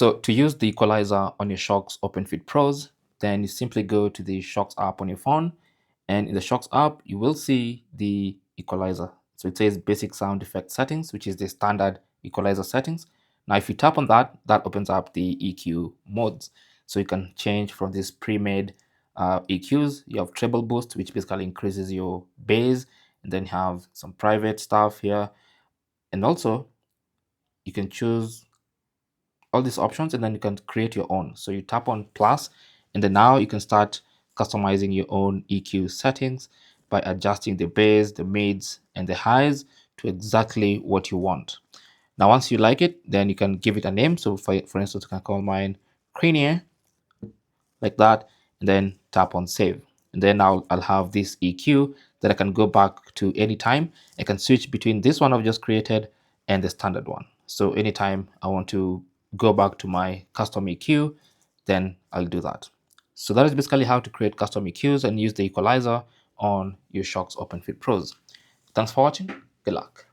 So to use the equalizer on your Shokz Openfit Pros, then you simply go to the Shokz app on your phone, and in the Shokz app, you will see the equalizer. So it says basic sound effect settings, which is the standard equalizer settings. Now, if you tap on that, that opens up the EQ modes. So you can change from these pre-made EQs. You have treble boost, which basically increases your bass, and then you have some private stuff here. And also, you can choose all these options and then you can create your own. So you tap on plus, and then now you can start customizing your own EQ settings by adjusting the bass, the mids, and the highs to exactly what you want. Now, once you like it, then you can give it a name. So for instance, you can call mine Cranier, like that, and then tap on save. And then I'll have this EQ that I can go back to anytime. I can switch between this one I've just created and the standard one. So anytime I want to go back to my custom EQ, then I'll do that. So that is basically how to create custom EQs and use the equalizer on your Shokz Openfit Pros. Thanks for watching. Good luck.